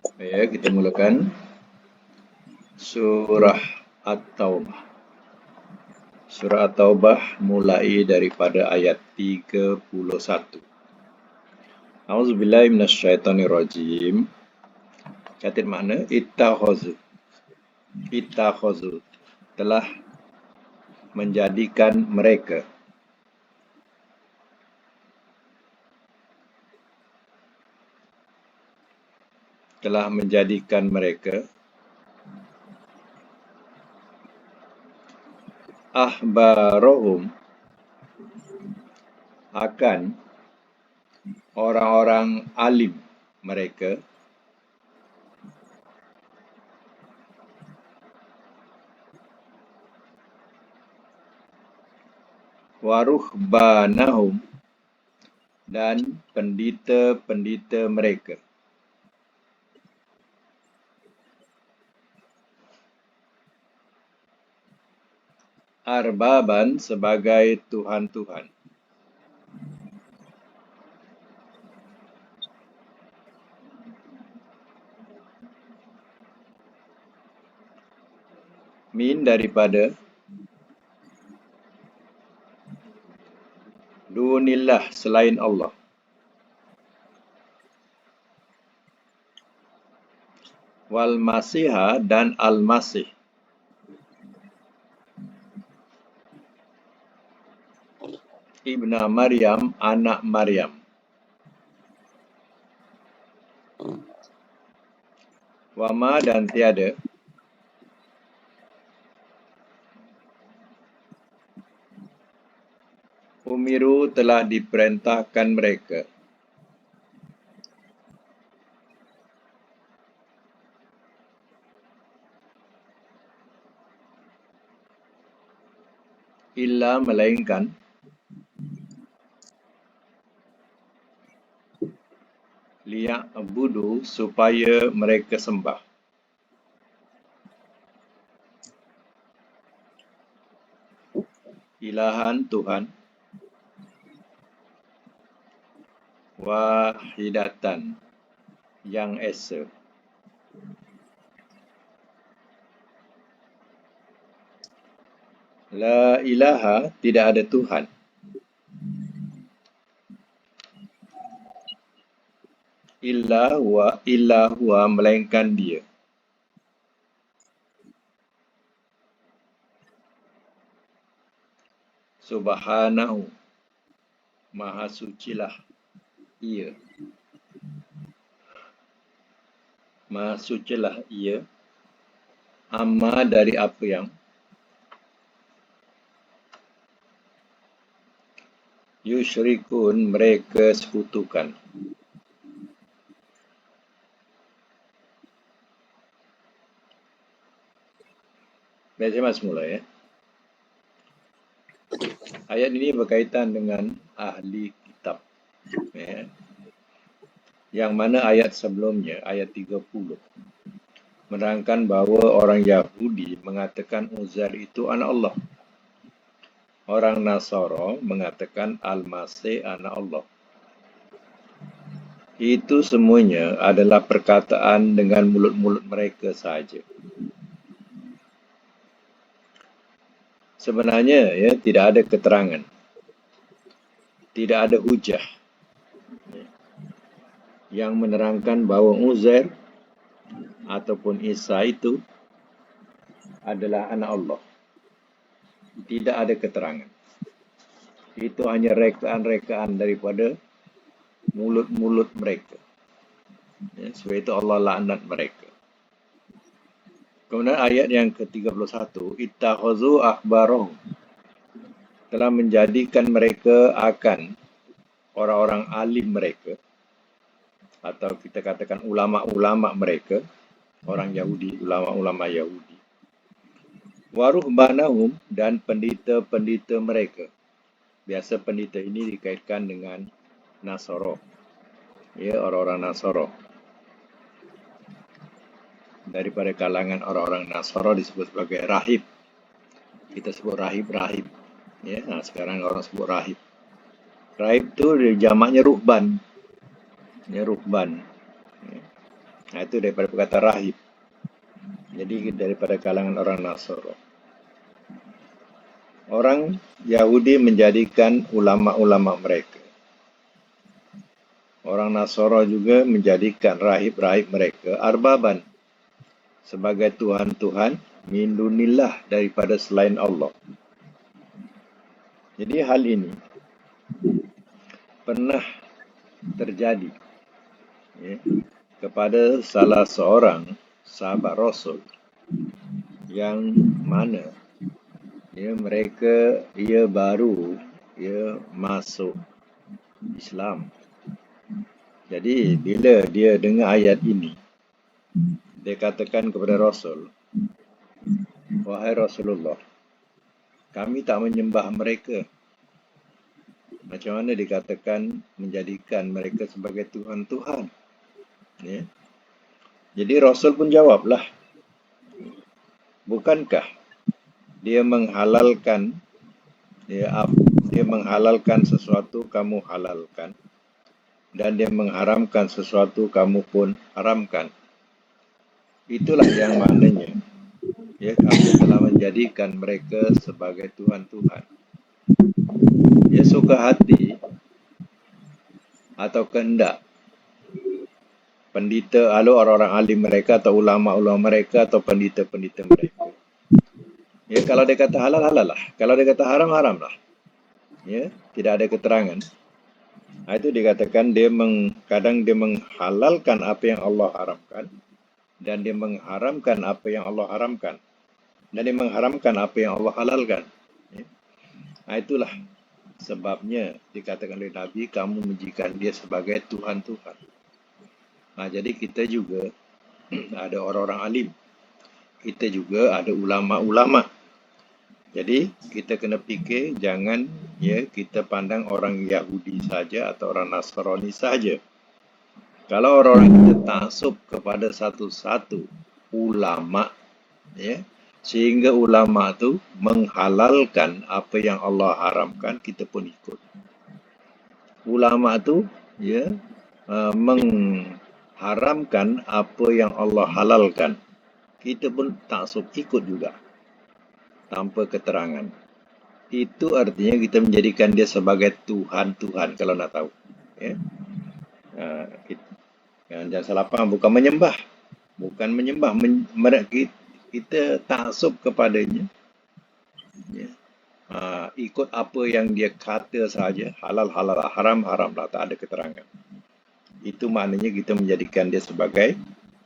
Ya, kita mulakan surah At-Taubah. Surah At-Taubah mulai daripada ayat 31. A'udzubillahi minasyaitonirrajim. Catat makna ittakhazu. Ittakhazu telah menjadikan mereka. Telah menjadikan mereka ahbarahum akan orang-orang alim mereka waruhbanahum dan pendeta-pendeta mereka. Arbaban sebagai Tuhan-Tuhan. Min daripada dunillah selain Allah. Wal Masiha dan Al-Masih. Ibna Maryam, anak Maryam. Wama dan tiada umiru telah diperintahkan mereka illa melainkan liya'budu supaya mereka sembah ilahan Tuhan wahidatan yang esa. La ilaha tidak ada Tuhan illa huwa melainkan dia. Subhanahu maha sucilah ia. Maha sucilah ia amma dari apa yang yusyrikun mereka sekutukan. Baik, saya masuk mula ya. Ayat ini berkaitan dengan ahli kitab. Ya. Yang mana ayat sebelumnya, ayat 30, menerangkan bahawa orang Yahudi mengatakan Uzair itu anak Allah. Orang Nasara mengatakan Al-Masih anak Allah. Itu semuanya adalah perkataan dengan mulut-mulut mereka sahaja. Sebenarnya ya tidak ada keterangan. Tidak ada hujah yang menerangkan bahawa Uzair ataupun Isa itu adalah anak Allah. Tidak ada keterangan. Itu hanya rekaan-rekaan daripada mulut-mulut mereka. Ya, sebab itu Allah laknat mereka. Kemudian ayat yang ke-31, ittakhazu ahbarahum telah menjadikan mereka akan orang-orang alim mereka, atau kita katakan ulama-ulama mereka, orang Yahudi, ulama-ulama Yahudi. Waruhbanahum dan pendeta-pendeta mereka. Biasa pendeta ini dikaitkan dengan Nasara. Ya, orang-orang Nasara. Daripada kalangan orang-orang Nasara disebut sebagai rahib. Kita sebut rahib-rahib. Ya, sekarang orang sebut rahib. Rahib tu jamaknya ruhban. Ya, ruhban. Ya. Nah, itu daripada perkataan rahib. Jadi daripada kalangan orang Nasara. Orang Yahudi menjadikan ulama-ulama mereka. Orang Nasara juga menjadikan rahib-rahib mereka arbaban sebagai Tuhan-Tuhan min dunillah daripada selain Allah. Jadi hal ini pernah terjadi ya, kepada salah seorang sahabat Rasul yang mana ya, mereka baru masuk Islam. Jadi bila dia dengar ayat ini, dia katakan kepada Rasul, wahai Rasulullah, kami tak menyembah mereka. Macam mana dikatakan menjadikan mereka sebagai Tuhan-Tuhan? Ya. Jadi Rasul pun jawablah, bukankah dia menghalalkan dia menghalalkan sesuatu kamu halalkan, dan dia mengharamkan sesuatu kamu pun haramkan. Itulah yang maknanya ya, kamu telah menjadikan mereka sebagai Tuhan-Tuhan. Ya, suka hati atau kehendak pendeta, orang-orang alim mereka atau ulama-ulama mereka atau pendeta-pendeta mereka. Ya, kalau dia kata halal, halal lah. Kalau dia kata haram, haram lah. Ya, tidak ada keterangan. Nah, itu dikatakan kadang dia menghalalkan apa yang Allah haramkan, dan dia mengharamkan apa yang Allah haramkan, dan dia mengharamkan apa yang Allah halalkan. Ya. Nah, itulah sebabnya dikatakan oleh Nabi, kamu menjadikan dia sebagai Tuhan-Tuhan. Nah, jadi kita juga ada orang-orang alim. Kita juga ada ulama-ulama. Jadi kita kena fikir, jangan ya kita pandang orang Yahudi saja atau orang Nasrani saja. Kalau orang-orang kita taksub kepada satu-satu ulama, ya, sehingga ulama itu menghalalkan apa yang Allah haramkan, kita pun ikut. Ulama itu ya mengharamkan apa yang Allah halalkan, kita pun taksub ikut juga tanpa keterangan. Itu artinya kita menjadikan dia sebagai Tuhan-Tuhan, kalau nak tahu. Ya. Jangan salah faham, bukan menyembah. Bukan menyembah. Kita taksub kepadanya. Ya. Ikut apa yang dia kata saja. Halal, halal, haram, haram lah. Tak ada keterangan. Itu maknanya kita menjadikan dia sebagai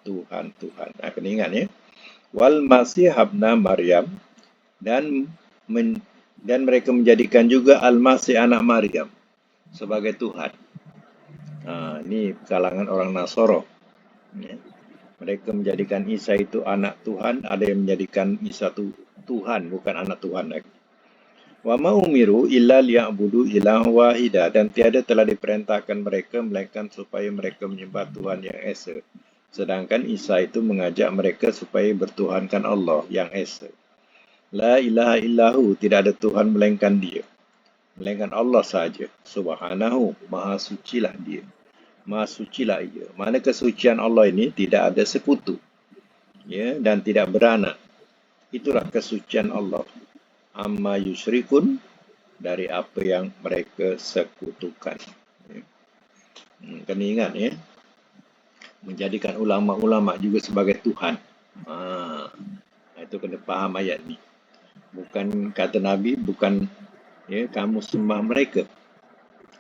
Tuhan-Tuhan. Kena ingat ya. Wal Masih habna Maryam, dan mereka menjadikan juga Al-Masih anak Maryam sebagai Tuhan. Ini kalangan orang Nasara. Ya. Mereka menjadikan Isa itu anak Tuhan, ada yang menjadikan Isa itu Tuhan, bukan anak Tuhan lagi. Wa ma umiru illa liya'budu ilahan wahida, dan tiada telah diperintahkan mereka melainkan supaya mereka menyembah Tuhan yang esa. Sedangkan Isa itu mengajak mereka supaya bertuhankan Allah yang esa. La ilaha illahu, tidak ada Tuhan melainkan Dia, melainkan Allah saja. Subhanahu, maha sucilah Dia. Maha sucilah Ia. Mana kesucian Allah ini tidak ada sekutu, ya, dan tidak beranak. Itulah kesucian Allah. Amma yusyrikun, dari apa yang mereka sekutukan. Ya. Kena ingat ya, menjadikan ulama-ulama juga sebagai Tuhan. Itu kena faham ayat ni. Bukan kata Nabi, bukan ya kamu sembah mereka,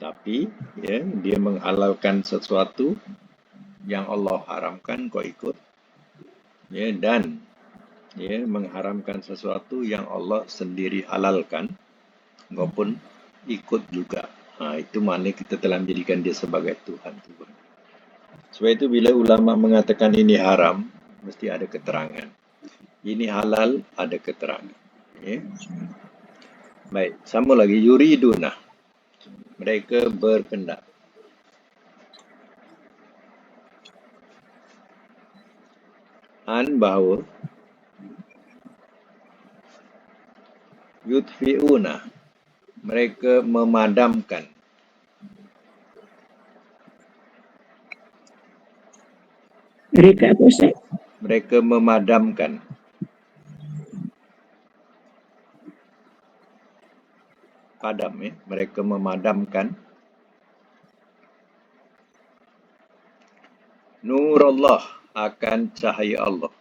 tapi ya dia menghalalkan sesuatu yang Allah haramkan, kau ikut, ya, dan ya mengharamkan sesuatu yang Allah sendiri halalkan, kau pun ikut juga. Itu maknanya kita telah menjadikan dia sebagai Tuhan. Sebab itu bila ulama mengatakan ini haram, mesti ada keterangan. Ini halal, ada keterangan. Ya. Baik, sama lagi, yuriduna, mereka berkendak. Bahawa yutfi'una, mereka memadamkan. Mereka apa Ustaz? Mereka memadamkan. Padam ya. Mereka memadamkan nur Allah, akan cahaya Allah.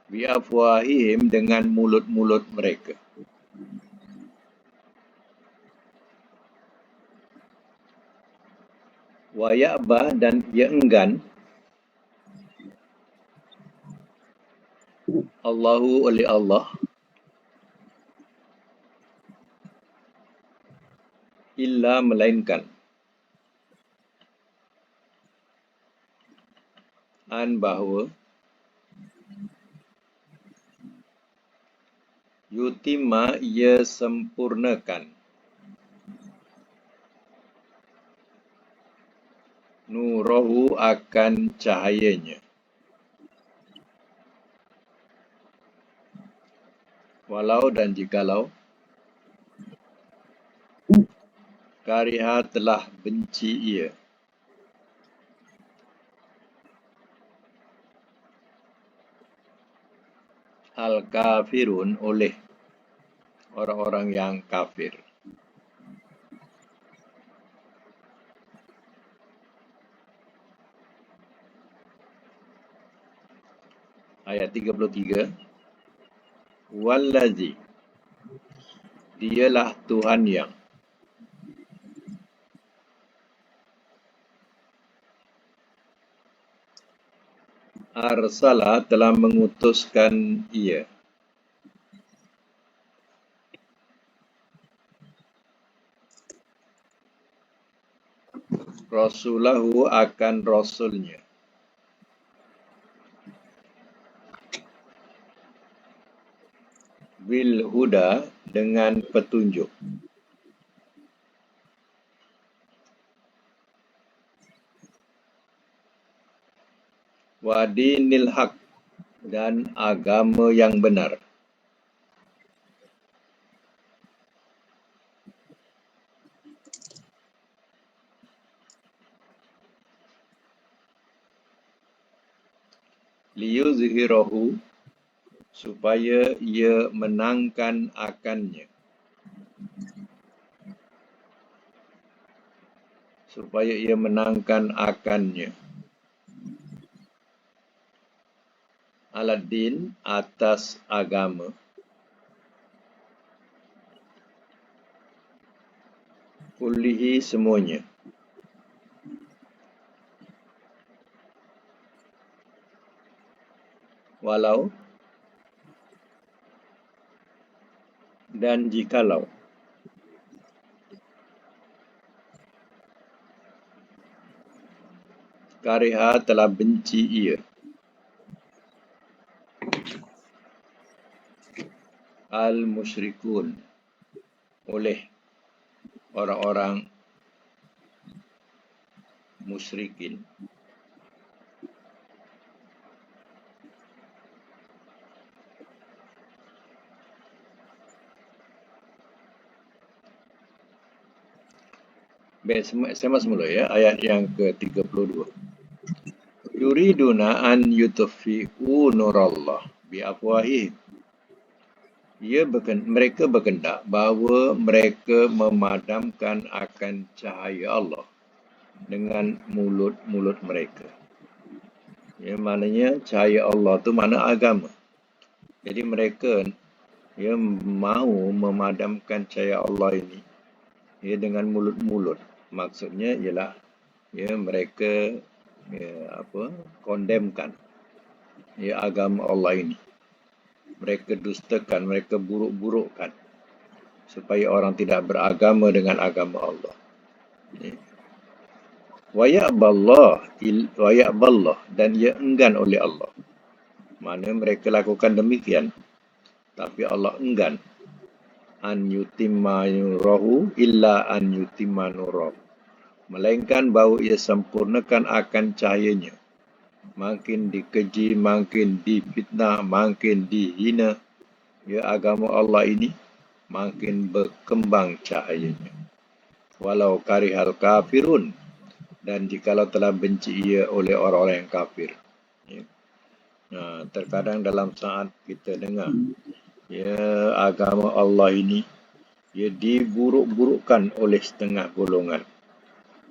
Biafwahihim, dengan mulut-mulut mereka. Wa ya'bah, dan ia enggan, Allahu, oleh Allah, illa, melainkan, an, bahawa, yutimma, ia sempurnakan, nurahu, akan cahayanya, walau, dan jikalau, kariha, telah benci ia, al-kafirun, oleh orang-orang yang kafir. Ayat 33. Wallazi, dialah Tuhan yang, arsala, telah mengutuskan ia, rasulahu, akan rasulnya, bil huda, dengan petunjuk, wa dinil haq, dan agama yang benar, liyuzhirahu, supaya ia menangkan akannya, Aladdin, atas agama, kullihi, semuanya, walau, dan jikalau, kariha, telah benci ia, al-musyrikun, oleh orang-orang musyrikin. Baik, sama semula ya, ayat yang ke-32. Yuriduna an yutfi'u nurallah biafwahihim. Mereka berkehendak bahawa mereka memadamkan akan cahaya Allah dengan mulut-mulut mereka. Ya, maknanya cahaya Allah tu mana agama. Jadi mereka mahu memadamkan cahaya Allah ini dengan mulut-mulut. Maksudnya ialah mereka condemnkan agama Allah ini. Mereka dustakan, mereka buruk-burukkan supaya orang tidak beragama dengan agama Allah. Wa ya'ballah, dan ia enggan oleh Allah. Mana mereka lakukan demikian, tapi Allah enggan. An yutimma nurahu illa an yutimma nurahu, melainkan bahawa ia sempurnakan akan cahayanya. Makin dikeji, makin difitnah, makin dihina agama Allah ini, makin berkembang cahayanya. Walau karihal kafirun, dan jikalau telah benci ia oleh orang-orang yang kafir. Ya. Terkadang dalam saat kita dengar, ya, agama Allah ini ia diburuk-burukkan oleh setengah golongan.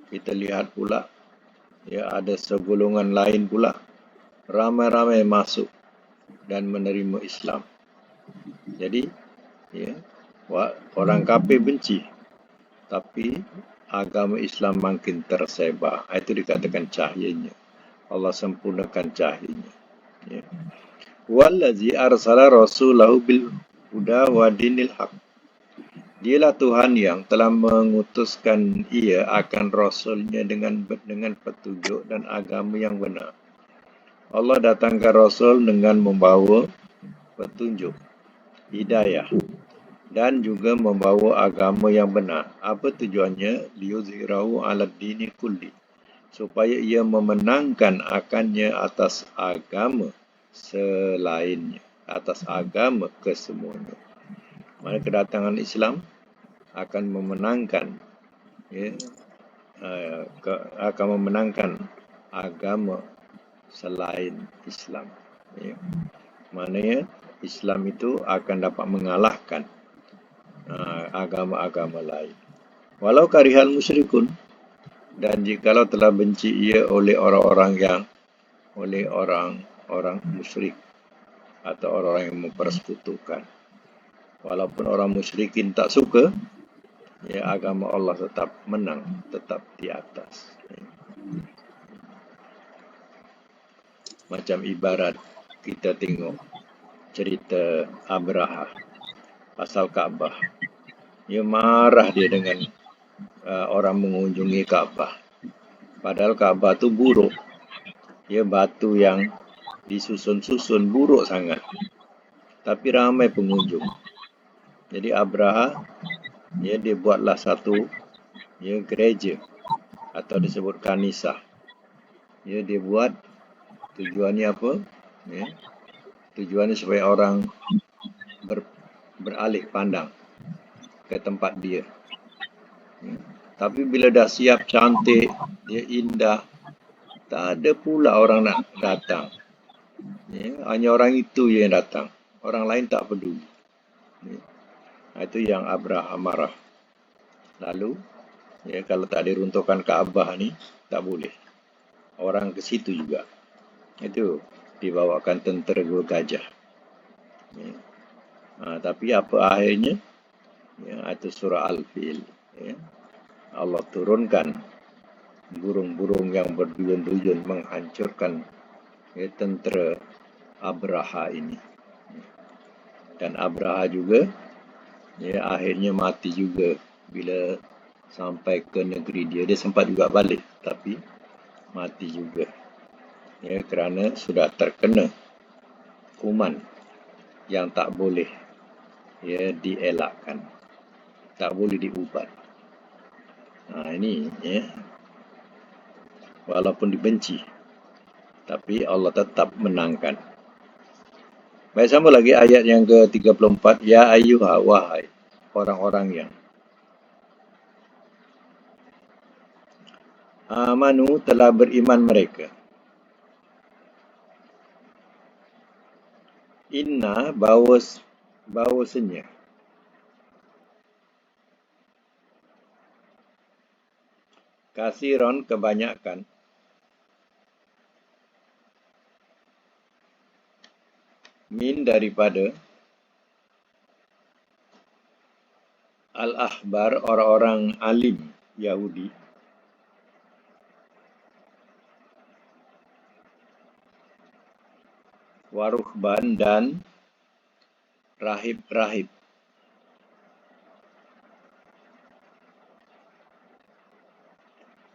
Kita lihat pula, ya, ada segolongan lain pula ramai-ramai masuk dan menerima Islam. Jadi, ya, orang kafir benci, tapi agama Islam makin tersebar. Itu dikatakan cahayanya. Allah sempurnakan cahayanya. Ya. Wallazi arsala rasulahu bil huda wa dinil haq. Dialah Tuhan yang telah mengutuskan ia akan Rasulnya dengan petunjuk dan agama yang benar. Allah datangkan Rasul dengan membawa petunjuk, hidayah, dan juga membawa agama yang benar. Apa tujuannya? Liyuzhirahu ala dini kulli. Supaya ia memenangkan akannya atas agama selainnya, atas agama kesemuanya. Mana kedatangan Islam akan memenangkan, ya, akan memenangkan agama selain Islam. Ya. Maknanya Islam itu akan dapat mengalahkan agama-agama lain. Walau karihal musyrikun, dan jikalau telah benci ia oleh orang-orang musyrik atau orang yang mempersekutukan. Walaupun orang musyrikin tak suka, ya, agama Allah tetap menang, tetap di atas. Macam ibarat kita tengok cerita Abraha pasal Kaabah. Dia marah dia dengan orang mengunjungi Kaabah. Padahal Kaabah tu buruk. Dia batu yang disusun-susun buruk sangat. Tapi ramai pengunjung. Jadi Abraha, dia buatlah satu, ya, gereja atau disebut kanisah. Ya, dia buat tujuannya apa? Ya, tujuannya supaya orang beralih pandang ke tempat dia. Ya. Tapi bila dah siap, cantik, dia indah, tak ada pula orang nak datang. Ya, hanya orang itu yang datang. Orang lain tak peduli. Ya. Itu yang Abraham marah. Lalu, ya, kalau tak diruntuhkan Kaabah ni, tak boleh. Orang ke situ juga. Itu dibawakan tentera gajah. Ya. Tapi apa akhirnya? Ya, itu surah Al-Fil. Ya. Allah turunkan burung-burung yang berduyun-duyun menghancurkan, ya, tentera Abraha ini. Dan Abraha juga, ya, akhirnya mati juga bila sampai ke negeri dia. Dia sempat juga balik, tapi mati juga. Ya, kerana sudah terkena kuman yang tak boleh, ya, dielakkan, tak boleh diubat. Ini, ya, walaupun dibenci, tapi Allah tetap menangkan. Baik, sambung lagi ayat yang ke-34. Ya ayyuha, wahai orang-orang yang amanu, telah beriman mereka. Inna, bahawasanya, kasiron, kebanyakan, min, daripada, al-ahbar, orang-orang alim Yahudi, waruhban, dan rahib-rahib,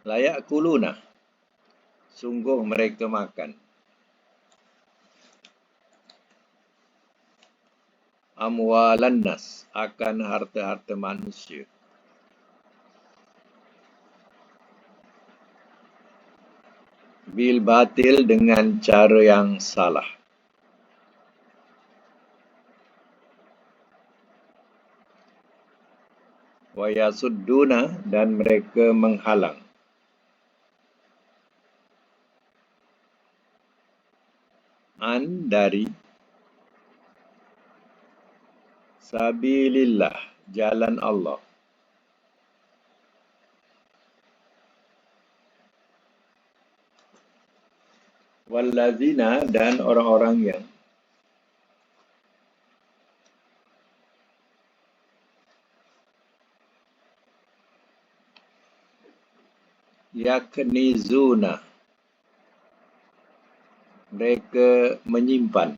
layak kuluna, sungguh mereka makan, amwalan nas, akan harta-harta manusia, bil batil, dengan cara yang salah, wa yasudduna, dan mereka menghalang, an dari sabilillah, jalan Allah. Wallazina, dan orang-orang yang yaknizuna, mereka menyimpan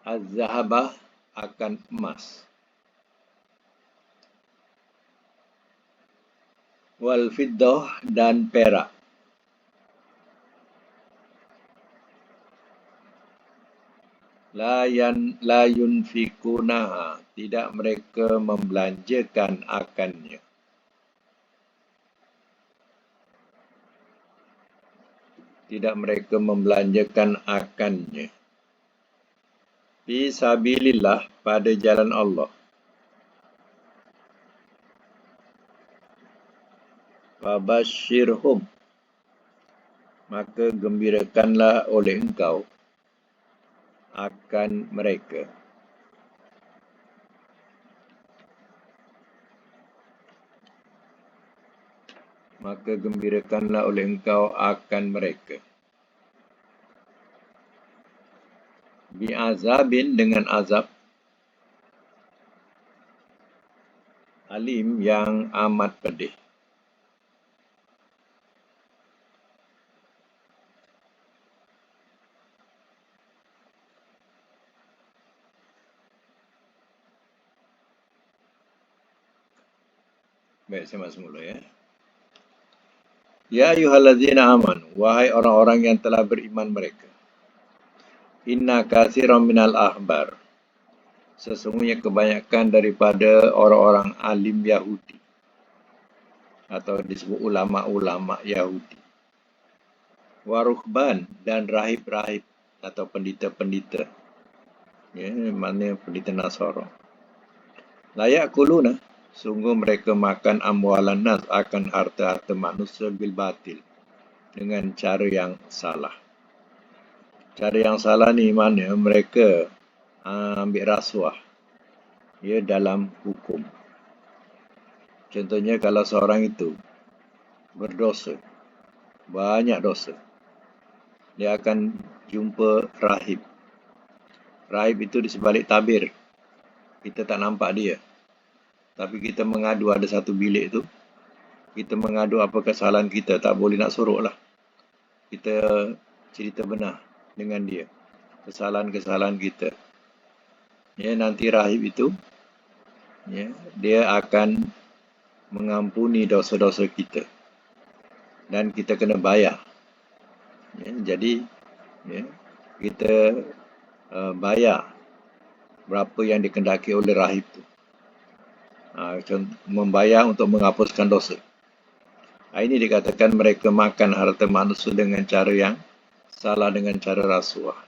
az-zahabah, akan emas, wal fiddah, dan perak, la yunfikunaha, tidak mereka membelanjakan akannya, tidak mereka membelanjakan akannya, fi sabilillah, pada jalan Allah. Fabashshirhum, maka gembirakanlah oleh engkau akan mereka. Maka gembirakanlah oleh engkau akan mereka. Bi'azabin, dengan azab, alim, yang amat pedih. Baik, saya masuk dulu ya. Ya ayyuhallazina amanu, wahai orang-orang yang telah beriman mereka. Inna katsiran minal ahbar, sesungguhnya kebanyakan daripada orang-orang alim Yahudi, atau disebut ulama-ulama Yahudi. Waruhban, dan rahib-rahib atau pendeta-pendeta. Ya, mana pendeta Nasara. Layak kuluna, sungguh mereka makan amwalan nas, akan harta-harta manusia bil batil, dengan cara yang salah. Cara yang salah ni mana mereka ambil rasuah, ya, dalam hukum. Contohnya kalau seorang itu berdosa, banyak dosa, dia akan jumpa rahib. Rahib itu di sebalik tabir, kita tak nampak dia, tapi kita mengadu, ada satu bilik tu, kita mengadu apa kesalahan kita, tak boleh nak suruh lah. Kita cerita benar dengan dia, kesalahan-kesalahan kita. Ya, nanti rahib itu, ya, dia akan mengampuni dosa-dosa kita. Dan kita kena bayar. Ya, jadi, ya, kita bayar berapa yang dikendaki oleh rahib tu. Membayar untuk menghapuskan dosa. Ini dikatakan mereka makan harta manusia dengan cara yang salah, dengan cara rasuah.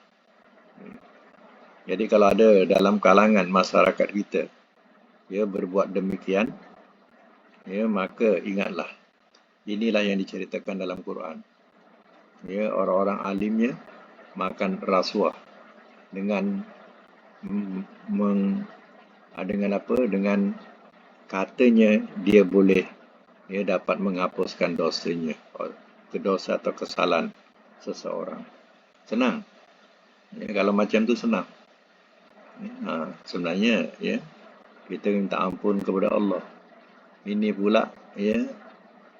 Jadi kalau ada dalam kalangan masyarakat kita, ya, berbuat demikian, ya, maka ingatlah, inilah yang diceritakan dalam Quran. Ya, orang-orang alimnya makan rasuah dengan dengan katanya dia boleh, ya, dapat menghapuskan dosanya, dosa atau kesalahan seseorang. Senang. Ya, kalau macam tu senang. Sebenarnya, ya, kita minta ampun kepada Allah. Ini pula, ya,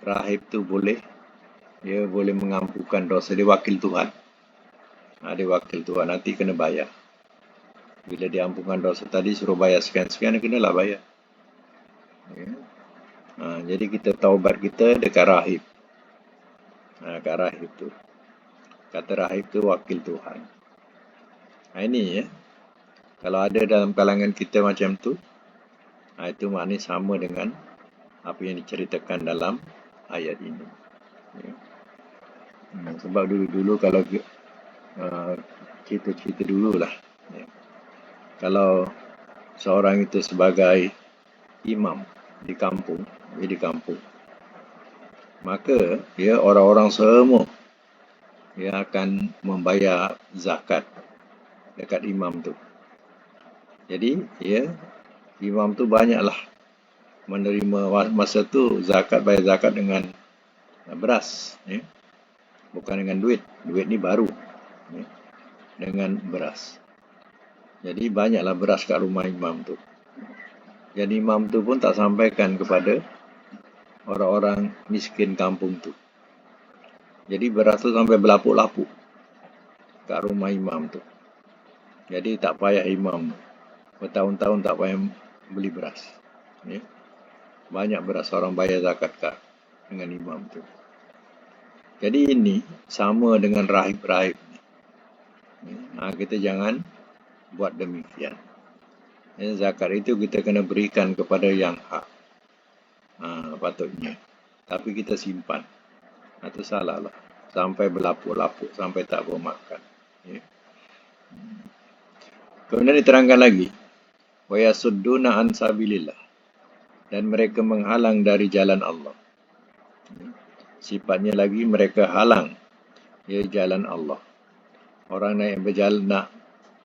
rahib tu boleh, ya, boleh mengampunkan dosa. Dia wakil Tuhan. Dia wakil Tuhan, nanti kena bayar. Bila diampunkan dosa tadi suruh bayar sekian-sekian, kenalah bayar. Ya. Jadi kita taubat kita dekat rahib. Dekat rahib tu. Kata rahib tu wakil Tuhan. Ini, ya, kalau ada dalam kalangan kita macam tu, itu maknanya sama dengan apa yang diceritakan dalam ayat ini. Ya. Sebab dulu-dulu kalau cerita-cerita dululah, ya, kalau seorang itu sebagai imam di kampung, maka ya orang-orang semua yang akan membayar zakat dekat imam tu. Jadi ya imam tu banyaklah menerima masa tu zakat, bayar zakat dengan beras, ya. Bukan dengan duit. Duit ni baru, ya. Dengan beras. Jadi banyaklah beras kat rumah imam tu. Jadi imam tu pun tak sampaikan kepada orang-orang miskin kampung tu. Jadi beras tu sampai berlapuk-lapuk kat rumah imam tu. Jadi tak payah imam bertahun-tahun tak payah beli beras, ya. Banyak beras orang bayar zakat kat dengan imam tu. Jadi ini sama dengan rahib-rahib ni. Kita jangan buat demikian. Zakat itu kita kena berikan kepada yang hak, patutnya. Tapi kita simpan. Itu salah lah. Sampai berlapuk-lapuk, sampai tak bermakan. Ya. Kemudian diterangkan lagi, wa yasudduna an sabilillah, dan mereka menghalang dari jalan Allah. Sifatnya lagi mereka halang jalan Allah. Orang yang berjalan nak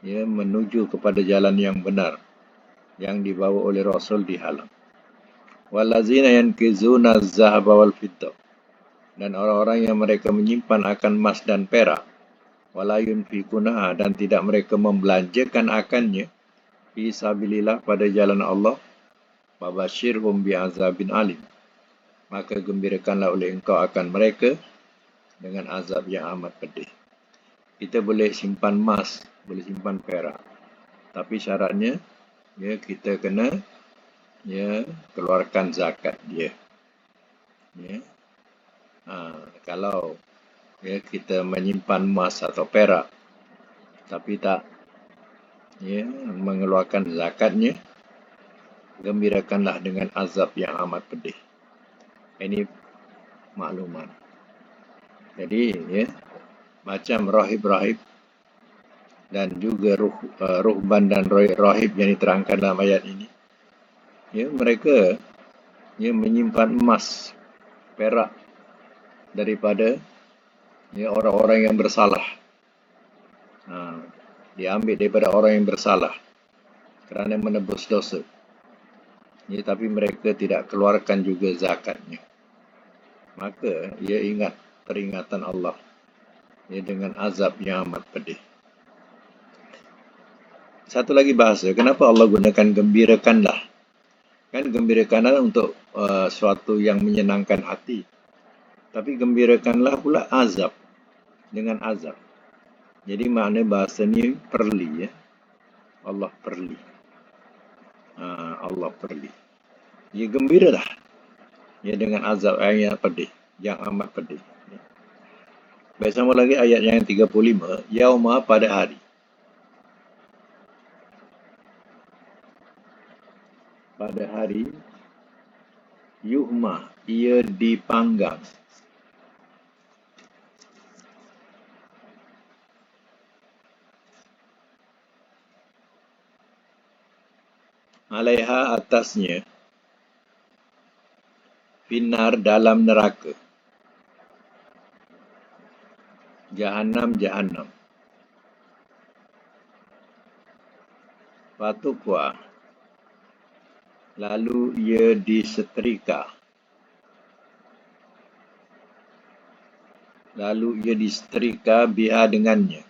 menuju kepada jalan yang benar yang dibawa oleh Rasul dihalang. Wallazina yankizuna az-zahaba wal fiddah, dan orang-orang yang mereka menyimpan akan emas dan perak, wala yunfikunaha, dan tidak mereka membelanjakan akannya, fi sabilillah, pada jalan Allah, fabashirhum bi'azabin alim, maka gembirakanlah oleh engkau akan mereka dengan azab yang amat pedih. Kita boleh simpan emas, boleh simpan perak, tapi syaratnya kita kena keluarkan zakat dia. Kalau kita menyimpan emas atau perak tapi tak mengeluarkan zakatnya, gembirakanlah dengan azab yang amat pedih. Ini makluman. Jadi macam rahib-rahib dan juga ruhban dan rahib yang diterangkan dalam ayat ini, mereka menyimpan emas, perak daripada orang-orang yang bersalah. Diambil daripada orang yang bersalah kerana menebus dosa. Tapi mereka tidak keluarkan juga zakatnya. Maka ingat peringatan Allah dengan azab yang amat pedih. Satu lagi bahasa, kenapa Allah gunakan gembirakanlah? Kan gembirakanlah untuk suatu yang menyenangkan hati. Tapi gembirakanlah pula azab, dengan azab. Jadi makna bahasa ni perli, ya. Allah perli. Allah perli. Gembiralah dengan azab yang pedih, yang amat pedih. Baik, sama lagi ayat yang 35, yauma, pada hari. Pada hari yuhma, ia dipanggang. Alaiha, atasnya, finar, dalam neraka. Jahannam, jahannam. Fatukwa, lalu ia disetrika. Lalu ia disetrika biha, dengannya.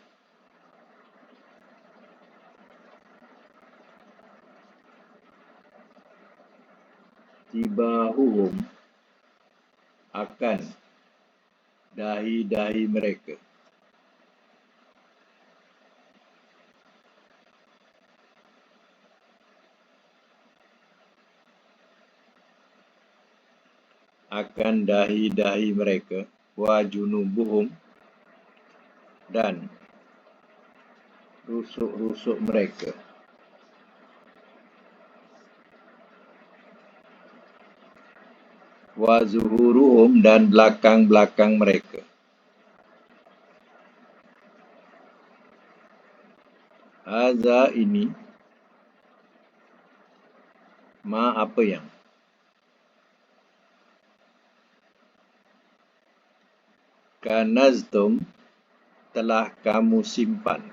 Tibahuhum, akan dahi-dahi mereka. Akan dahi-dahi mereka. Wa junubuhum, dan rusuk-rusuk mereka. Wa zuhuruhum, dan belakang-belakang mereka. Haza, ini, ma, apa yang. kanaztum telah kamu simpan.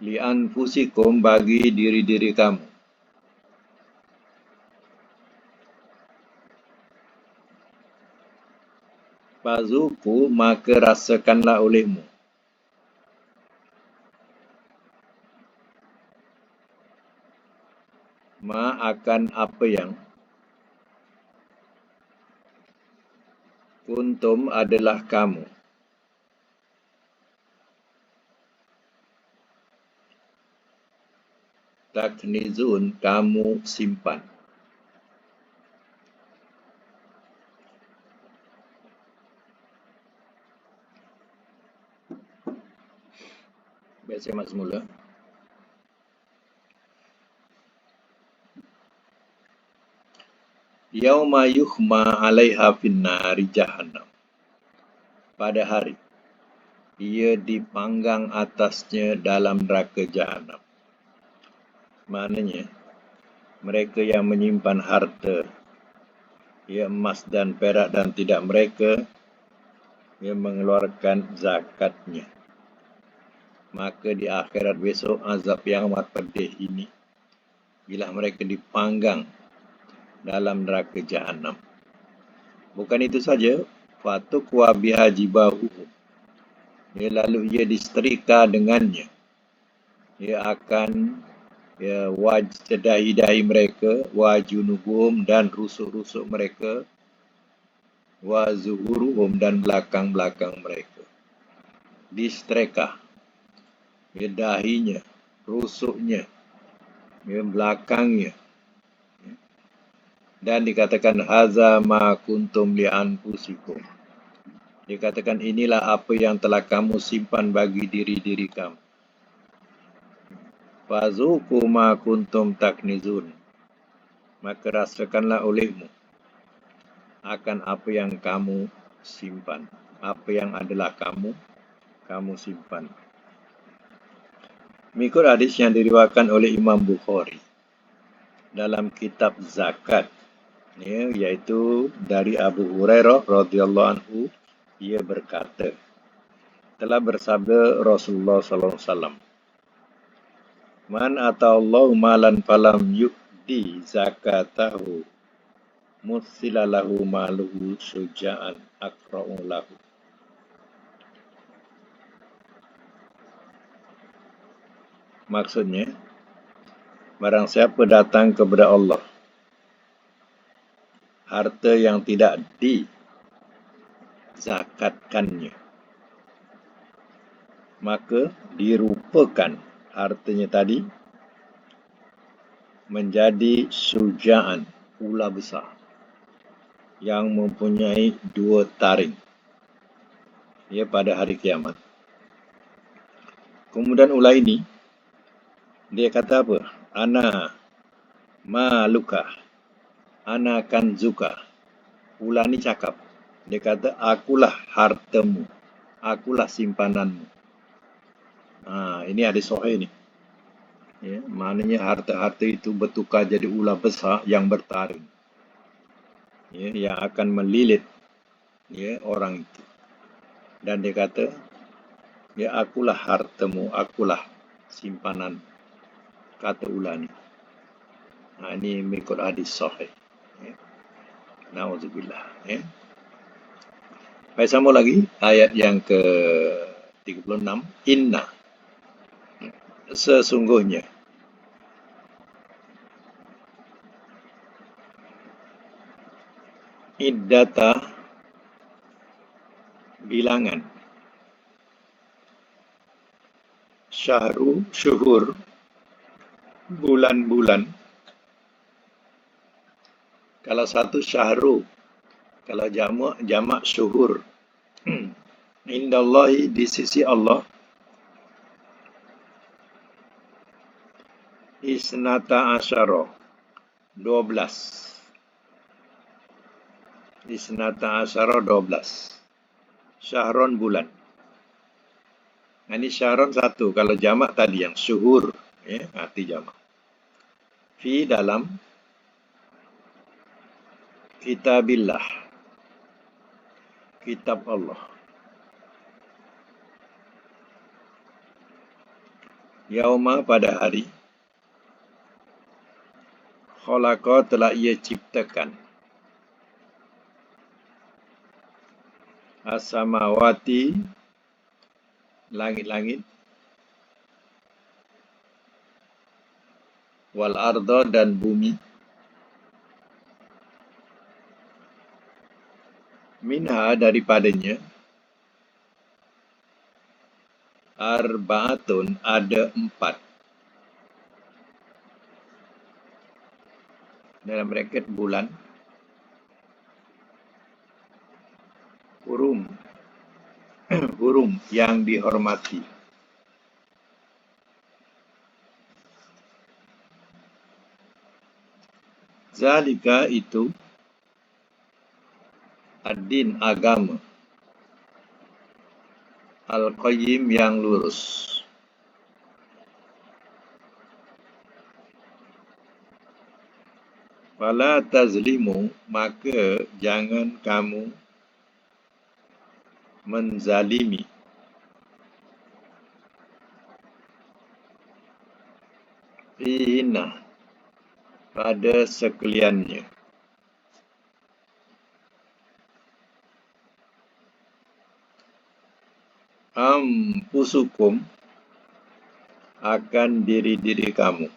Li'anfusikum bagi diri-diri kamu. Fazuku maka rasakanlah olehmu. Ma akan apa yang kuntum adalah kamu. Taknizun kamu simpan. Baik, saya masuk mula. Yauma yukhma 'alaiha finnari jahannam. Pada hari ia dipanggang atasnya dalam neraka jahanam. Maknanya mereka yang menyimpan harta, ia emas dan perak dan tidak mereka ia mengeluarkan zakatnya. Maka di akhirat besok azab yang amat pedih ini bila mereka dipanggang dalam neraka jahanam. Bukan itu saja, fatukwa biha jibahuhum. Lalu ia disetrika dengannya. Ia akan dahi-dahi mereka, wajunubuhum dan rusuk-rusuk mereka, wa zuhuruhum dan belakang-belakang mereka. Disetrika. Dahinya, rusuknya, belakangnya. Dan dikatakan haza ma kuntum li'anfusikum. Dikatakan inilah apa yang telah kamu simpan bagi diri-diri kamu. Fazuku ma kuntum taknizun. Maka rasakanlah olehmu akan apa yang kamu simpan. Apa yang adalah kamu simpan. Mengikut hadis yang diriwayatkan oleh Imam Bukhari dalam kitab zakat, iaitu dari Abu Hurairah radhiyallahu anhu, ia berkata, telah bersabda Rasulullah sallallahu alaihi wasallam, man ata'allahu malan falam yu'di zakatahu mutsila lahu maluhu syuja'an akra'u lahu. Maksudnya, barang siapa datang kepada Allah harta yang tidak dizakatkannya, maka dirupakan hartanya tadi menjadi syuja'an, ular besar yang mempunyai 2 taring pada hari kiamat. Kemudian ular ini dia kata apa? Ana maluka, ana kanzuka. Ular ni cakap, dia kata akulah hartamu, akulah simpananmu. Ini hadis sahih ni. Maknanya harta-harta itu bertukar jadi ular besar yang bertaring, yang akan melilit orang itu. Dan dia kata, akulah hartamu, akulah simpanan, kata ular ni. Ini mengikut hadis sahih. Na'udzubillah. Baik, sambung lagi ayat yang ke-36. Inna, sesungguhnya, iddata, bilangan, syuhur, bulan-bulan. Kalau satu syahru, kalau jamak syuhur. Indallahi, di sisi Allah, isnata asyara, 12. Isnata asyara, 12. Syahron, bulan. Ini syahron satu. Kalau jamak tadi yang syuhur, arti jamak. Fi, dalam, kitabillah, kitab Allah. Yauma pada hari, khalaqa telah ia ciptakan, as-samawati langit-langit, wal arda dan bumi, minha daripadanya, arba'atun ada 4. Dalam braket bulan, hurum, hurum yang dihormati. Zalika itu ad-din agama, al-qayyim yang lurus. Fala tazlimu, maka jangan kamu menzalimi. Fihinna, pada sekaliannya. Ampusukum, akan diri-diri kamu.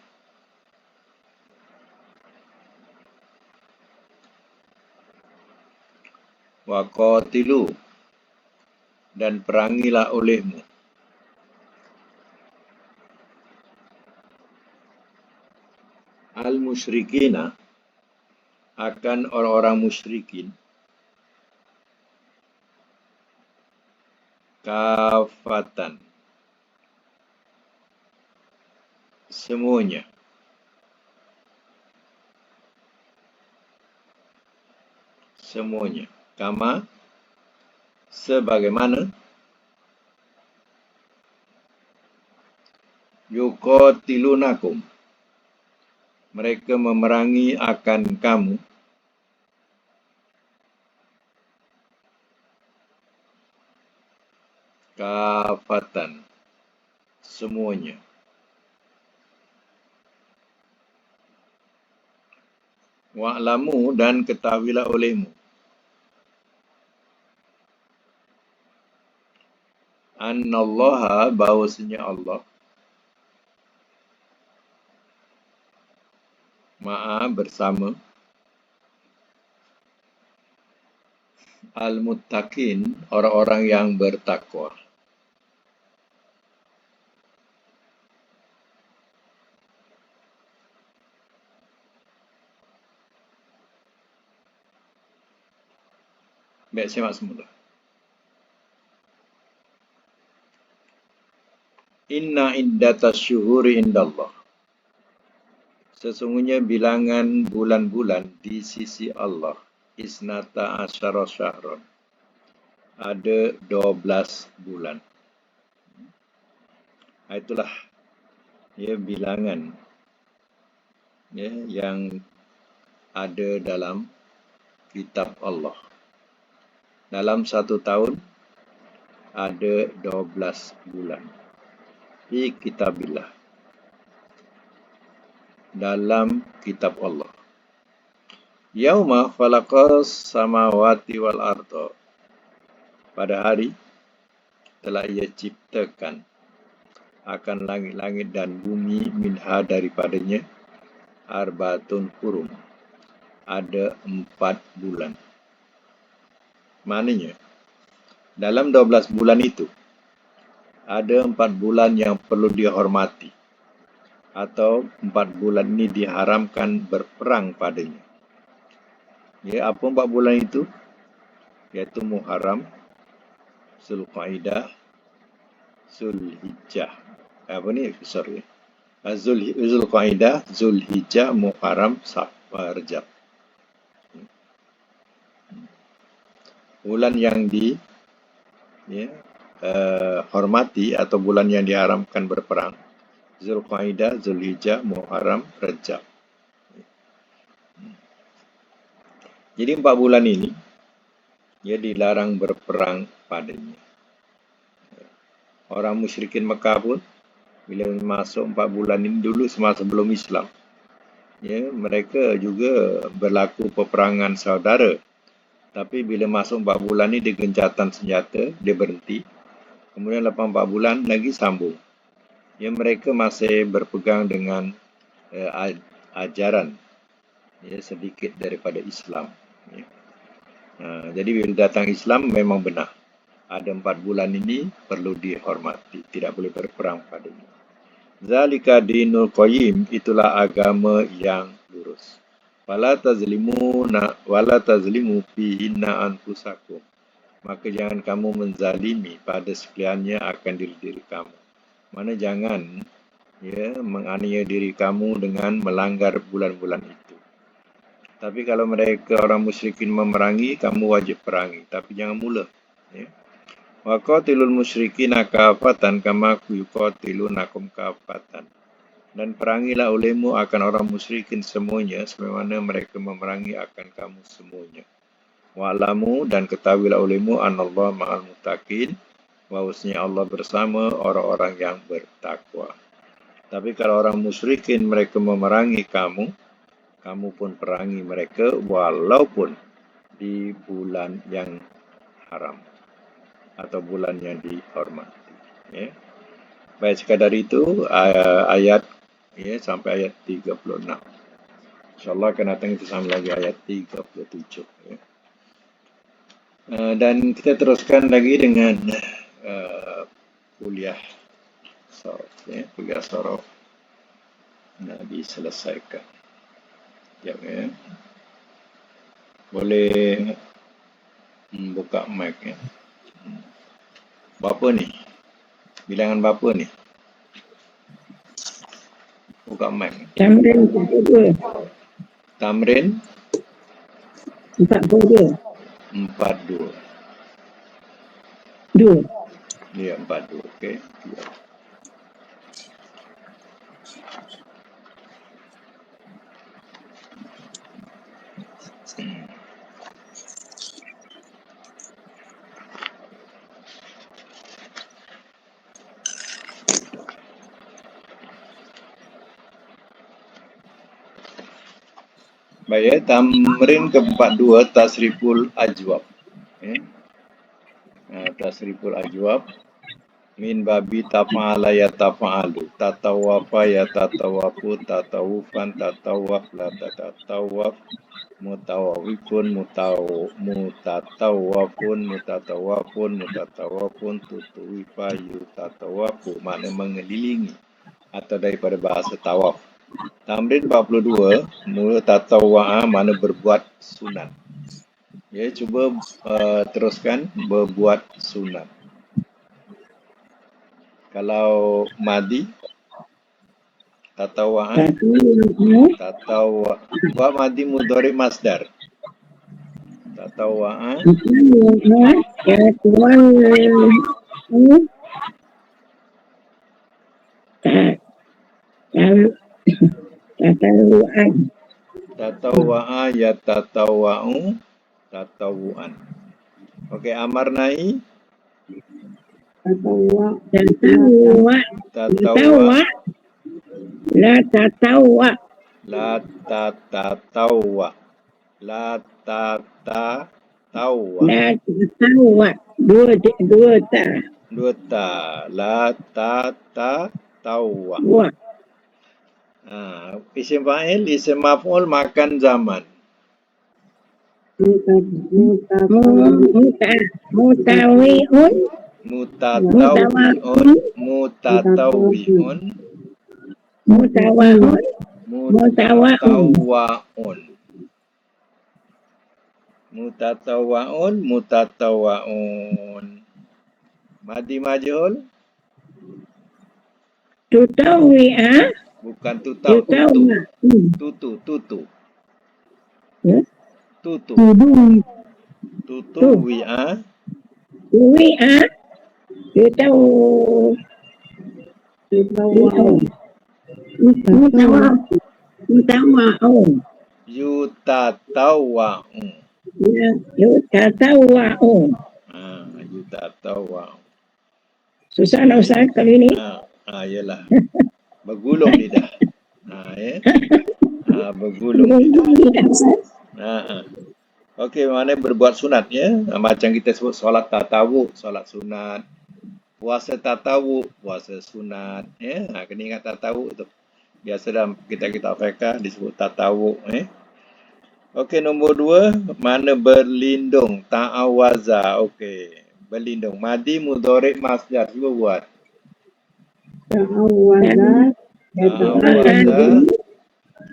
Waqatilu, dan perangilah olehmu. Al-musyrikina, akan orang-orang musyrikin. Kafatan, semuanya. Semuanya. Kama, sebagaimana. Yuqatilunakum, mereka memerangi akan kamu. Kafatan, semuanya. Wa'lamu, dan ketahuilah olehmu. Annallaha, bahawasanya Allah, ma'a, bersama, al-muttaqin, orang-orang yang bertakwa. Baik, simak semula. Inna iddatas syuhuri indallah, sesungguhnya bilangan bulan-bulan di sisi Allah, isnata asyara syahran, ada 12 bulan. Itulah bilangan yang ada dalam kitab Allah. Dalam satu tahun ada 12 bulan. Fi kitabillah, dalam kitab Allah. Yauma khalaqas samawati wal arda, pada hari telah ia ciptakan akan langit-langit dan bumi, minha daripadanya, arbatun hurum, ada 4 bulan. Maknanya, dalam 12 bulan itu, ada 4 bulan yang perlu dihormati, atau 4 bulan ini diharamkan berperang padanya. Apa 4 bulan itu? Iaitu Muharram, Zulqaidah, Zulhijjah. Zulqaidah, Zulhijjah, Muharram, Rajab. Bulan yang hormati atau bulan yang diharamkan berperang, Zulqaidah, Zulhijjah, Muharram, Rajab. Jadi 4 bulan ini dia dilarang berperang padanya. Orang musyrikin Mekah pun bila masuk 4 bulan ini dulu semasa belum Islam, ya, mereka juga berlaku peperangan saudara. Tapi bila masuk 4 bulan ni dia gencatan senjata, dia berhenti. Kemudian lepas 4 bulan lagi sambung. Ya, mereka masih berpegang dengan ajaran ya, sedikit daripada Islam. Ya. Jadi bila datang Islam memang benar. Ada 4 bulan ini perlu dihormati, tidak boleh berperang padanya. Zalika dinul qayyim, itulah agama yang lurus. Wala tazlimu fihinna anfusakum. Maka jangan kamu menzalimi pada sekaliannya akan diri kamu. Mana jangan ya menganiaya diri kamu dengan melanggar bulan-bulan itu. Tapi kalau mereka orang musyrikin memerangi, kamu wajib perangi, tapi jangan mula. Ya. Wa qatilul musyrikina kafatan kama yuqatilunakum kafatan. Dan perangilah olehmu akan orang musyrikin semuanya, sebagaimana mereka memerangi akan kamu semuanya. Wa'lamu, dan ketahuilah olehmu anallah ma'al muttaqin, bahwasanya Allah bersama orang-orang yang bertakwa. Tapi kalau orang musyrikin mereka memerangi kamu, kamu pun perangi mereka walaupun di bulan yang haram atau bulan yang dihormati. Ya. Baik, sekadar itu ayat ya, sampai ayat 36. InsyaAllah akan datang kita sama lagi ayat 37. Ya. Dan kita teruskan lagi dengan kuliah sorof. Ya. Kuliah sorof nak diselesaikan. Sekejap ya. Boleh buka mic ya. Berapa ni? Bilangan berapa ni? Buka mic. Tamrin 42. Tamrin 42. 42. 2. Ya, 42. Okey. Baik ya, tamrin ke-42 tasriful ajwab. Ya. Tasriful ajwab min babi tafa'ala ya tafa'alu, tatawafa ya tatawafu, tatawufan tatawaf la tatatawaf, mutawawifun mutatawafun mutatawafun mutatawafun tutuwifa yutatawafu, makna mengelilingi atau daripada bahasa tawaf. Tamrin 42 mula tatawwa'a, makna berbuat sunat. Ya, cuba teruskan berbuat sunat. Kalau madi tatawwa'a, buat madi mudhari masdar. Tatawwa'a tatawwa'a ya tatawwa'u tatawu'an. Okey, amar nahi tatawwa la tatawwa la tatawwa dua ta la tatawwa. wa Isim fa'il, isim maf'ul makan zaman. mutawiun Mutatawwi'un mutawa'un mutatawwa'un. Madi majhul tutawi'a bukan tutu. Wi'a mutawa'un yutatawwa'u. Yutatawa'un. Yutatawa'un. Susah nak Ustaz kali ni. Yalah. Bergulung lidah. Bergulung lidah. Okey, mana berbuat sunat ya. Macam kita sebut solat tatawuk, solat sunat. Puasa tatawuk, puasa sunat. Ya, kena ingat tatawuk tu. Biasa dalam kitab-kitab fiqh disebut tatawuk. Okey, nombor 2, mana berlindung, ta'awaza. Okey, berlindung. Madi mudhari' masdar. Cuba buat. Ta'awaza. Ta'awaza.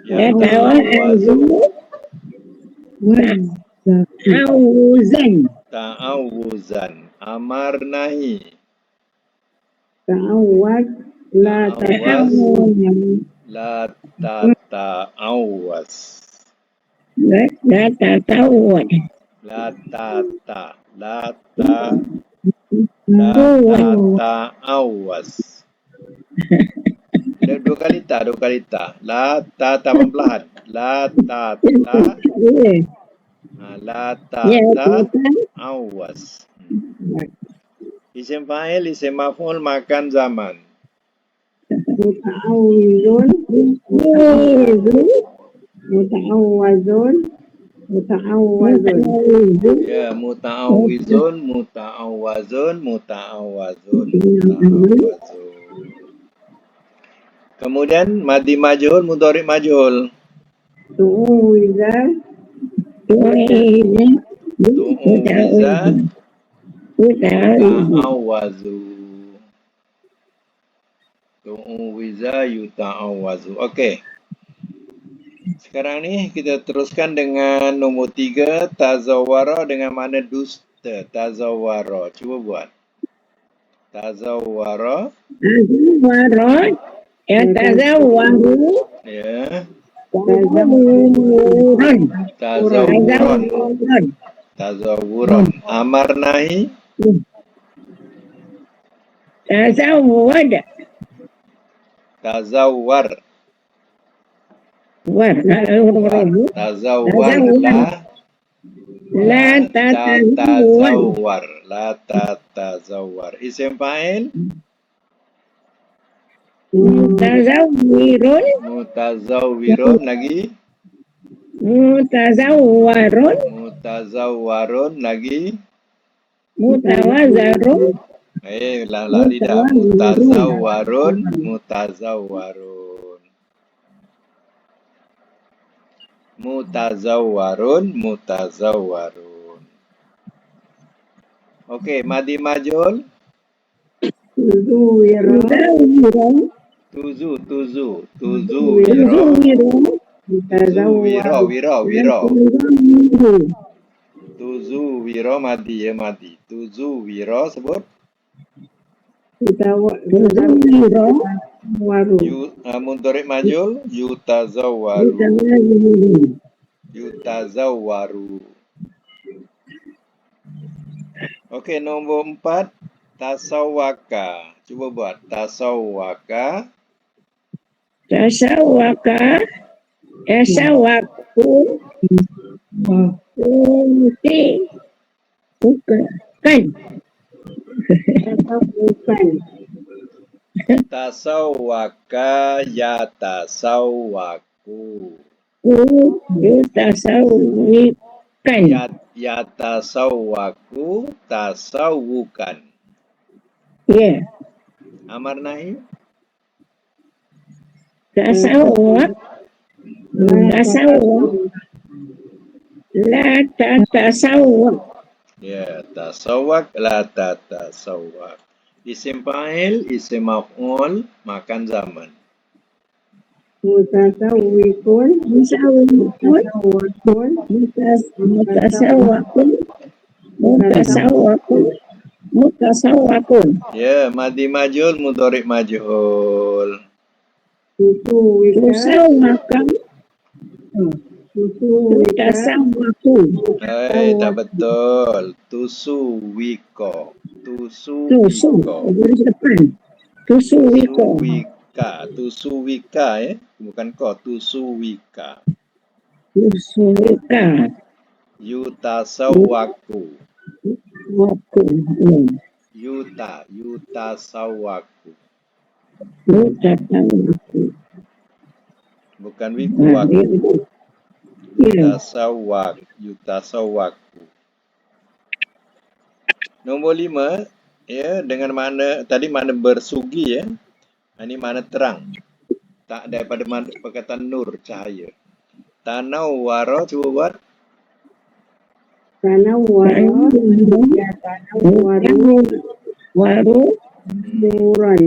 Yata'awazu. Ta'awuzan. Ta'awuzan. Amar nahi. Ta'awaz. La ta'awuz. La tata'awaz. La ta'awuz. La ta'awaz. Dua kali ta. La perlahan. La ta'awaz. Isim fa'il, isim maf'ul, makan zaman. Muta'awwizun. Ya, muta'awwazun. Kemudian madi majhul, mudhari' majhul. Tu'uwiza. Yuta'awazu. Okey. Sekarang ni kita teruskan dengan nombor 3, tazawwara dengan makna dusta. Tazawwara. Cuba buat. Tazawwara. Tazawwaru. Ya. Tazawwuran. Amar nahi. Tazawwar. La tatazawwar. Isim fa'il. Mutazawwirun lagi. Mutazawwarun lagi. Mutawazarun. Lari dah. Mutazawwarun. Okey, madi majhul. Tuzu wiro madi ya madi. Tuzu wiro sebut. Mudhari' majhul yutazawwaru. Okey, nombor 4, tasawwaka. Cuba buat. Tasawwaka. Tasawwaku. Bukan. Tasawwaka yatasawwaku. Yutasawwikan. Yatasawwaku tasawwukan. Ya. Amar nahi. Tasawwak. La tatasawwak. Ya, tasawwak la tatasawwak. Isim fa'il, isim maf'ul, makan zaman. Mutasawwikun. Mutasawwakun. Ya, madi majhul, mudhari' majhul. Tusawwakan. Tak betul. Tusuwiko. Tusuwika, bukan ko. Tusuwika. Yutasawaku. Waku. Yutasawaku. Luta tahu. Bukan wiku waku. Ya. Yutasawaku. Nombor 5, ya, dengan makna tadi makna bersugi, ya. Ini makna terang. Tak daripada perkataan nur, cahaya. Tanawwara, cuba buat. Tanawwara. Ya tanawwaru. Waru. Nuran.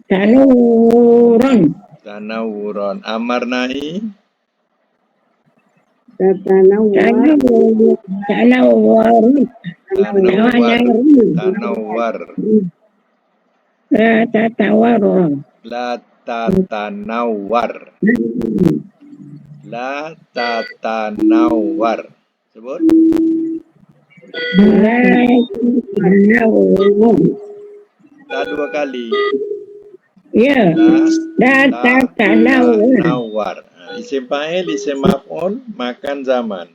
Tanuran. Tanawuran. Amarnahi. Tanawwar. Tanawwar. La tatawar. La tatanawwar. La tatanawwar. Sebut. La tatawar. Tak 2 kali. Ya. La tatawar. Tanawwar. Isim fa'il, isim maf'ul, makan zaman.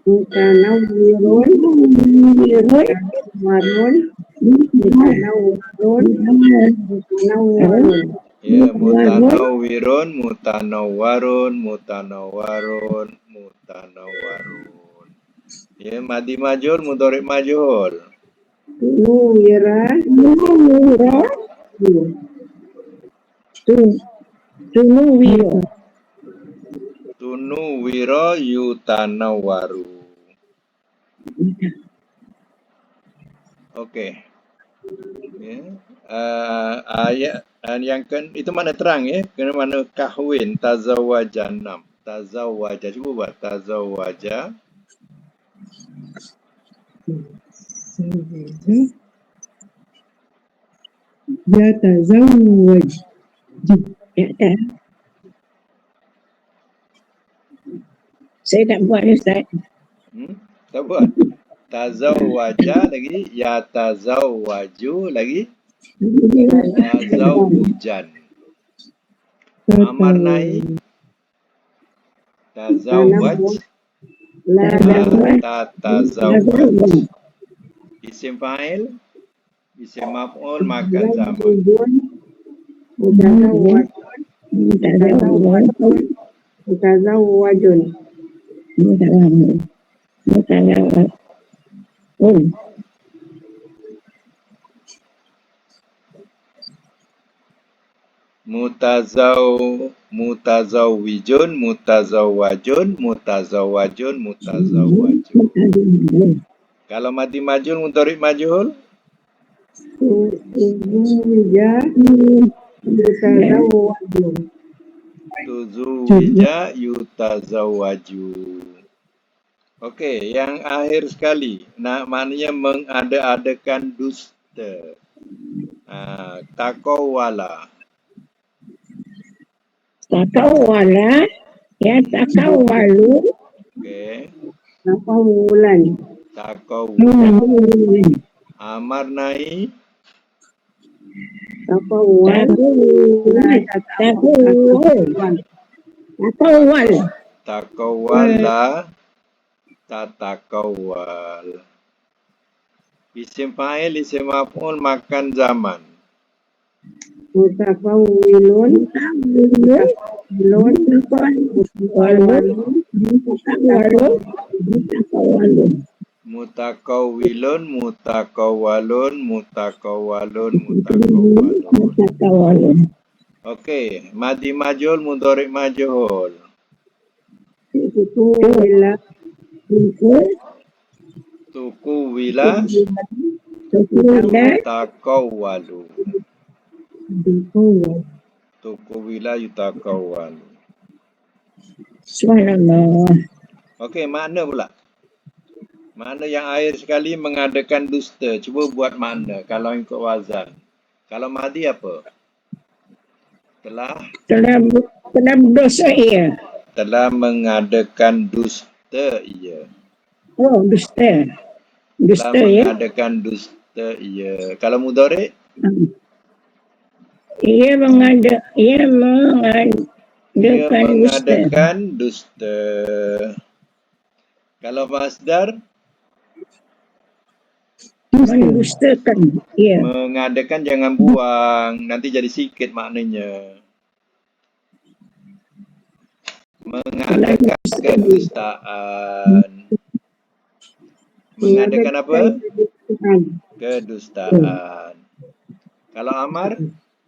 Mutanawwirun. Mutanawwarun. Mutanawwarun. Ya, mutanawwirun, mutanawwarun. Ya, madi majhul, mudhari' majhul. Nuwira. Tunuwiro. Tunuwira yutanawwaru. Okey. Ya. Ayat yang itu mana terang, ya? Kena mana kahwin, tazawwaja 6. Tazawwaja, cuba buat tazawwaja. Yatazawwaj. Saya tak buat ni, Ustaz. Tak buat. Tazawwaja lagi, yatazawwaju lagi, tazawwujan. Amar nahi, tazawwaj, tatazawwaj. Isim fa'il, isim maf'ul, makan zaman. Mutazawwajun. Mutazawwijun, mutazawwajun. Kalau madi majhul, mudhari' majhul, tuzuwija yutazawwaju. Okey, yang akhir sekali. Maknanya mengada-adakan dusta. Takawwala. Takawwala. Ya takawwalu. Okey. Takawulan. Takawwul. Amar nahi. Takawwala. Tatakawwal. Isim fa'il, isim maf'ul, makan zaman. Mutakawwilun. Mutakawwalun. Okey, madi majhul, mudhari' majhul. Tukuwila. Yutakawwalu. Tukuwila yutakawwalu. Subhanallah. Okey, makna pula. Makna yang akhir sekali mengadakan dusta. Cuba buat makna kalau ikut wazan. Kalau madi apa? Telah berdosa ia. Telah mengadakan dusta ia. Oh, dusta. Telah Dusta ya. mengadakan dusta ia. Kalau mudhari'? Ia mengadakan dusta. Mengadakan dusta. Kalau masdar, mendustakan. Ya. mengadakan jangan buang. Nanti jadi sikit maknanya. Mengadakan kedustaan. Mengadakan apa? Kedustaan. Kalau amar?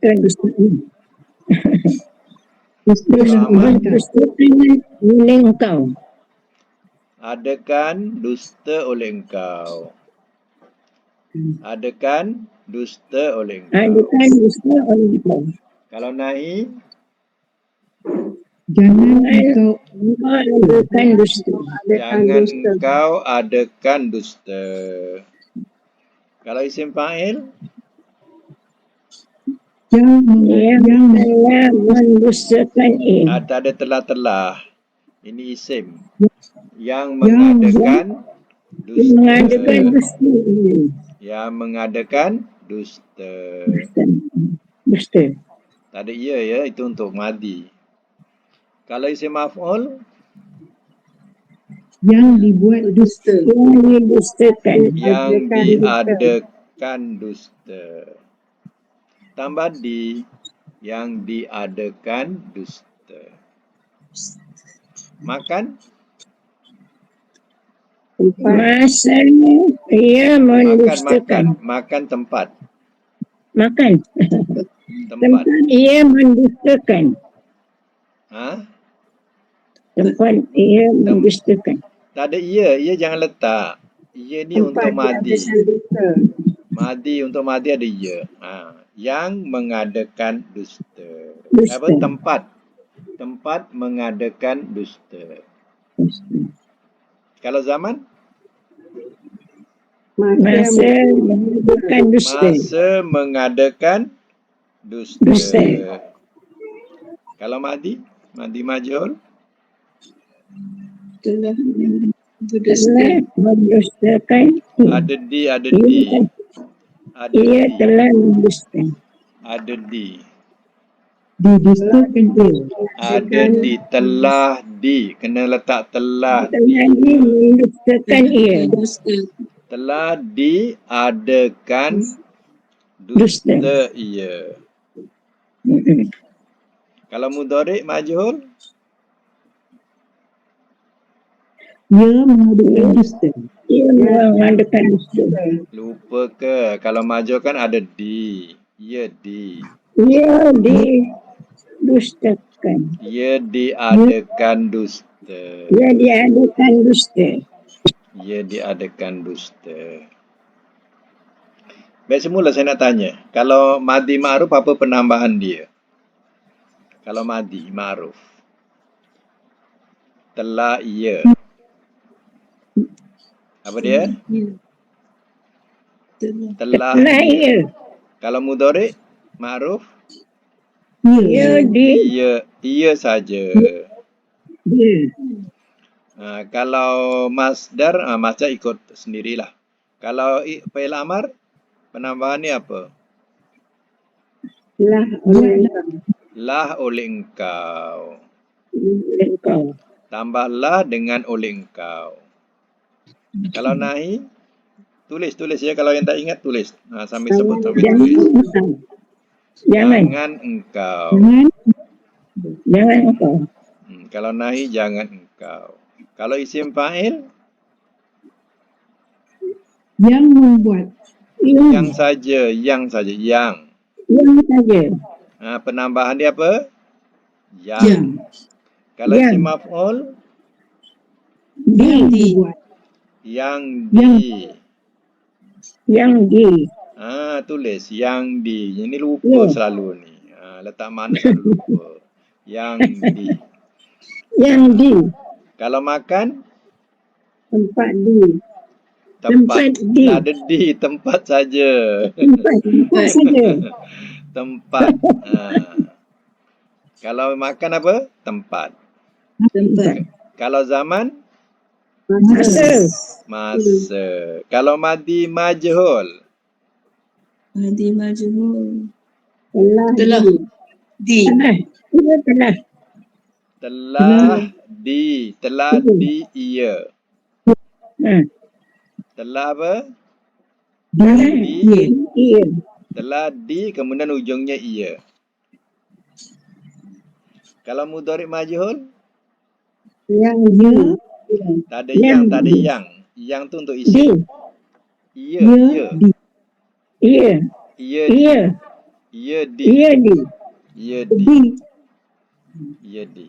Kedustaan. Kalau amar? Mendustakan oleh engkau. Adakan dusta oleh engkau. Adakan dusta oleh engkau. Adakan dusta oleh engkau. Kalau nahi, Jangan engkau Adakan dusta. jangan engkau adakan dusta. Kalau isim fa'il, Yang telah mendustakan ia. ada telah-telah. Ini isim. Yang mengadakan Mengadakan dusta. dusta ini. Yang mengadakan dusta. Dusta. Tak ada ia ya, itu untuk madi. Kalau isim maf'ul, yang dibuat dusta. Yang didustakan. yang diadakan dusta. Tambah di, yang diadakan dusta. Makan, Masanya ia mendustakan. makan tempat. Makan. Tempat. Tempat ia mendustakan. Ha? Tempat ia mendustakan. Tak ada ia jangan letak. Ia ni untuk madi. Madi untuk madi ada ia. Yang mengadakan dusta. Dusta. Apa? Tempat mengadakan dusta. Kalau zaman? Masa mengadakan dusta. Masa mengadakan dusta. Dusta. Kalau madi? Madi majhul? Telah mendustakan. Ada di. Ada Ia di. telah mendustakan. Ada di. Didustakan ia. Ada di. Telah di. Kena letak telah Telah di. mendustakan ia. Telah diadakan dusta ia. Kalau mudhari' majhul? Ia mengadakan dusta. Ia mengadakan dusta. Lupa ke? Kalau majhul kan ada di. Ia di. Ia didustakan. Ia diadakan dusta. Ia diadakan dusta. Ia diadakan dusta. Baik, semula saya nak tanya. Kalau madi ma'ruf apa penambahan dia? Kalau madi ma'ruf. Telah ia. Apa dia? Telah Telah ia. ia. Kalau mudhari' ma'ruf? Ia Ia saja. dia. Kalau masdar, masdar ikut sendirilah. Kalau fi'il amar, penambahan ni apa? Lah oleh Lah oleh engkau. engkau. Tambahlah dengan oleh engkau. Kalau nahi, tulis ya. Kalau yang tak ingat, tulis. Sambil sebut, sambil tulis. Jangan engkau. Jangan engkau. Kalau nahi, jangan engkau. Kalau isim fa'il, Yang membuat. yang saja. Yang saja. Penambahan dia apa? Yang. Kalau Yang. isim maf'ul, Yang dibuat. yang di. Yang di. Tulis yang di. Ini lupa selalu ni. Letak mana selalu lupa. Yang di. Yang di. Kalau makan, Tempat di. tempat di. tak ada di, tempat saja. Tempat saja. Tempat. Kalau makan apa? Tempat. Kalau zaman, masa. Kalau madi majhul, Telah di. telah di ia. Telah apa? Di. Ia. Telah di, kemudian ujungnya ia. Kalau mudhari' majhul, Yang Ya. tak ada Yang yang, tak ada di. yang. Yang tu untuk Di. isim. Ia, Ya. ia. Di. Ia. Ia di. Ia. Ia di. Ia di. Ia di. Di. Ia di.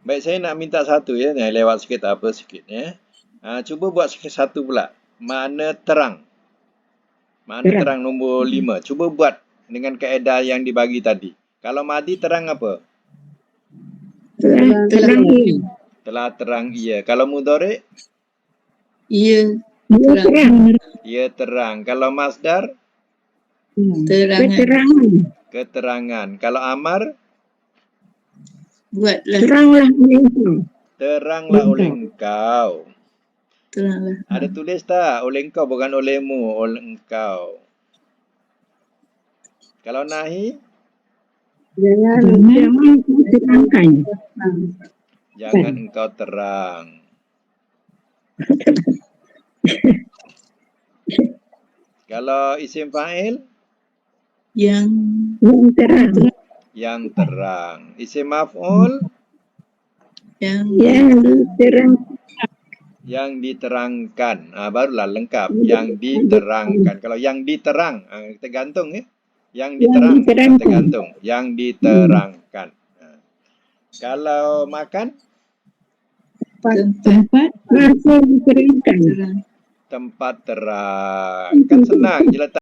Baik, saya nak minta satu ya. Lewat sikit tak apa sikit ya. Cuba buat sikit satu pula. Makna terang. Makna terang nombor 5. Cuba buat dengan kaedah yang dibagi tadi. Kalau madi terang apa? Terang ia. Telah terang ia. Kalau mudhari', Ia Ia terang. ia terang. Kalau masdar, terangan. Keterangan. keterangan. Kalau amar, Buatlah. Teranglah engkau. teranglah oleh engkau. Teranglah. Ada tulis tak? Oleh engkau, bukan olehmu. Oleh engkau. Kalau nahi, Jangan kau terangkan. jangan engkau terang. Kalau isim fa'il, Yang Yang terang. yang terang. Isim maf'ul, yang Yang diterang. yang diterangkan. Barulah lengkap. Yang diterangkan. Kalau yang diterang, tergantung ya. Yang diterang, diterangkan. tergantung. Yang diterangkan. Kalau makan, Tempat. Masa diterangkan. terang. tempat terang. Kan senang je letak